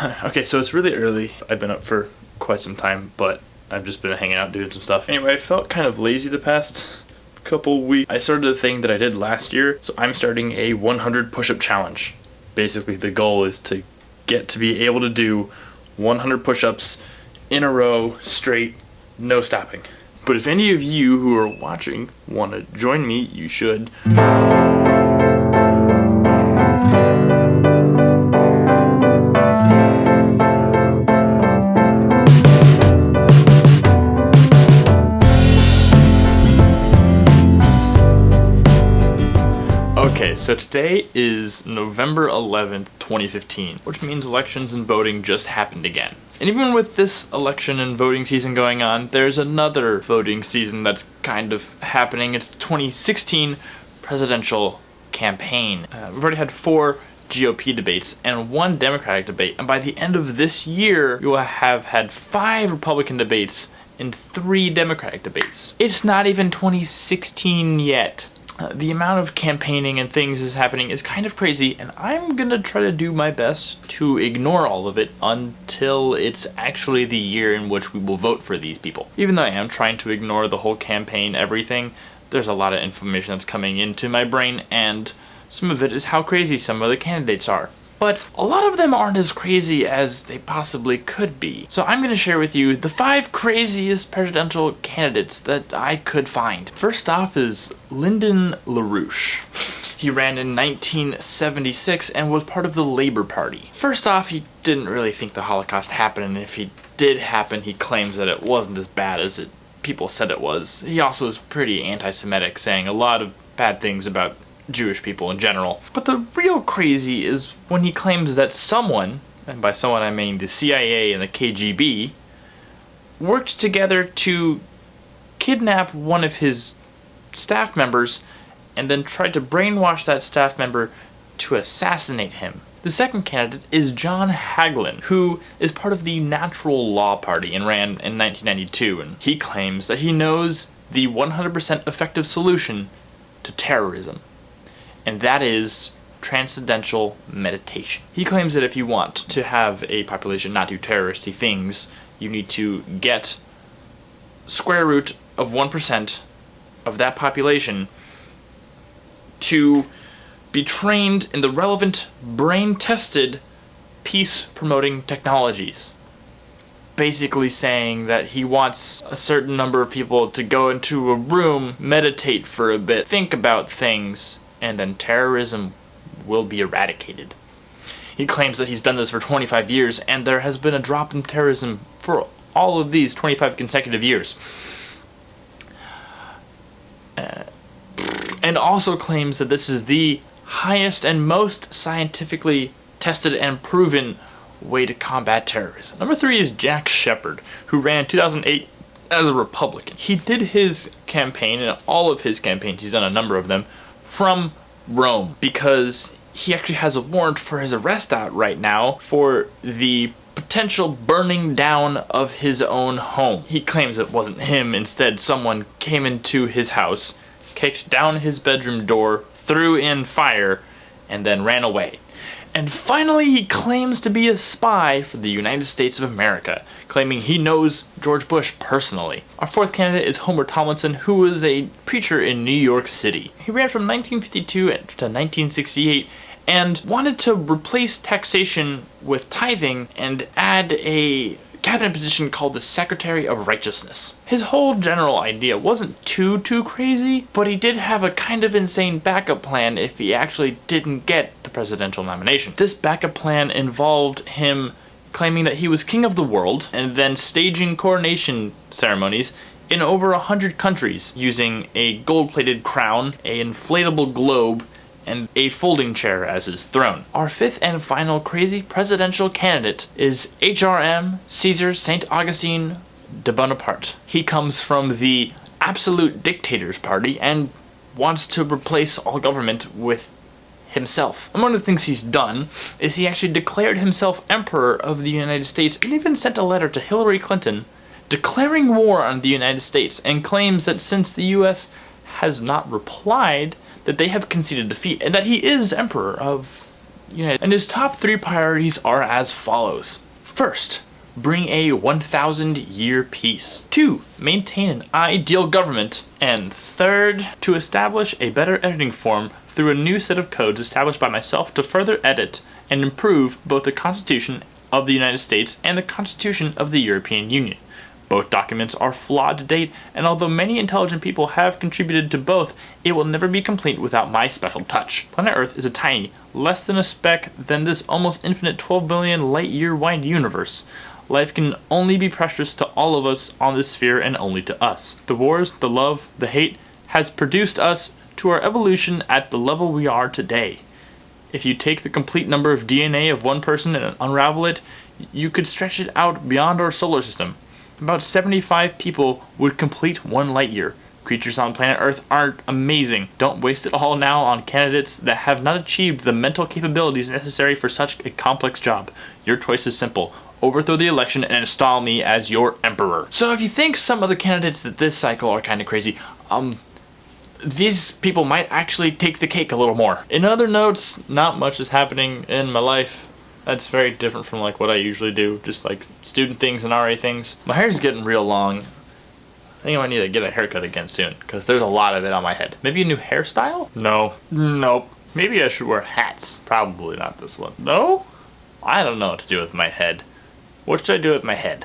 Okay, so it's really early. I've been up for quite some time, but I've just been hanging out doing some stuff. Anyway, I felt kind of lazy the past couple weeks. I started a thing that I did last year, so I'm starting a 100 push-up challenge. Basically, the goal is to get to be able to do 100 push-ups in a row, straight, no stopping. But if any of you who are watching want to join me, you should. Okay, so today is November 11th, 2015, which means elections and voting just happened again. And even with this election and voting season going on, there's another voting season that's kind of happening. It's the 2016 presidential campaign. We've already had 4 GOP debates and 1 Democratic debate, and by the end of this year, you will have had 5 Republican debates and 3 Democratic debates. It's not even 2016 yet. The amount of campaigning and things is happening is kind of crazy, and I'm gonna try to do my best to ignore all of it until it's actually the year in which we will vote for these people. Even though I am trying to ignore the whole campaign, everything, there's a lot of information that's coming into my brain, and some of it is how crazy some of the candidates are. But a lot of them aren't as crazy as they possibly could be. So I'm going to share with you the 5 craziest presidential candidates that I could find. First off is Lyndon LaRouche. He ran in 1976 and was part of the Labor Party. First off, he didn't really think the Holocaust happened, and if he did happen, he claims that it wasn't as bad as people said it was. He also is pretty anti-Semitic, saying a lot of bad things about Jewish people in general. But the real crazy is when he claims that someone, and by someone I mean the CIA and the KGB, worked together to kidnap one of his staff members and then tried to brainwash that staff member to assassinate him. The second candidate is John Hagelin, who is part of the Natural Law Party and ran in 1992, and he claims that he knows the 100% effective solution to terrorism. And that is transcendental meditation. He claims that if you want to have a population not do terroristy things, you need to get square root of 1% of that population to be trained in the relevant brain-tested peace-promoting technologies. Basically saying that he wants a certain number of people to go into a room, meditate for a bit, think about things, and then terrorism will be eradicated. He claims that he's done this for 25 years, and there has been a drop in terrorism for all of these 25 consecutive years. And also claims that this is the highest and most scientifically tested and proven way to combat terrorism. Number 3 is Jack Shepard, who ran in 2008 as a Republican. He did his campaign, and all of his campaigns, he's done a number of them, from Rome, because he actually has a warrant for his arrest out right now for the potential burning down of his own home. He claims it wasn't him, instead someone came into his house, kicked down his bedroom door, threw in fire, and then ran away. And finally, he claims to be a spy for the United States of America, claiming he knows George Bush personally. Our 4th candidate is Homer Tomlinson, who was a preacher in New York City. He ran from 1952 to 1968 and wanted to replace taxation with tithing and add a cabinet position called the Secretary of Righteousness. His whole general idea wasn't too crazy, but he did have a kind of insane backup plan if he actually didn't get the presidential nomination. This backup plan involved him claiming that he was king of the world and then staging coronation ceremonies in over 100 countries using a gold-plated crown, an inflatable globe, and a folding chair as his throne. Our 5th and final crazy presidential candidate is HRM Caesar St. Augustine de Bonaparte. He comes from the Absolute Dictators Party and wants to replace all government with himself. And one of the things he's done is he actually declared himself Emperor of the United States and even sent a letter to Hillary Clinton declaring war on the United States, and claims that since the US has not replied, that they have conceded defeat, and that he is Emperor of United. And his top 3 priorities are as follows. First, bring a 1,000-year peace. 2, maintain an ideal government. And 3rd, to establish a better editing form through a new set of codes established by myself to further edit and improve both the Constitution of the United States and the Constitution of the European Union. Both documents are flawed to date, and although many intelligent people have contributed to both, it will never be complete without my special touch. Planet Earth is a tiny, less than a speck than this almost infinite 12 billion light-year wide universe. Life can only be precious to all of us on this sphere and only to us. The wars, the love, the hate has produced us to our evolution at the level we are today. If you take the complete number of DNA of one person and unravel it, you could stretch it out beyond our solar system. About 75 people would complete 1 light year. Creatures on planet Earth aren't amazing. Don't waste it all now on candidates that have not achieved the mental capabilities necessary for such a complex job. Your choice is simple. Overthrow the election and install me as your emperor. So if you think some of the candidates that this cycle are kind of crazy, these people might actually take the cake a little more. In other notes, not much is happening in my life. That's very different from like what I usually do, just like student things and RA things. My hair's getting real long. I think I might need to get a haircut again soon, because there's a lot of it on my head. Maybe a new hairstyle? No. Nope. Maybe I should wear hats. Probably not this one. No? I don't know what to do with my head. What should I do with my head?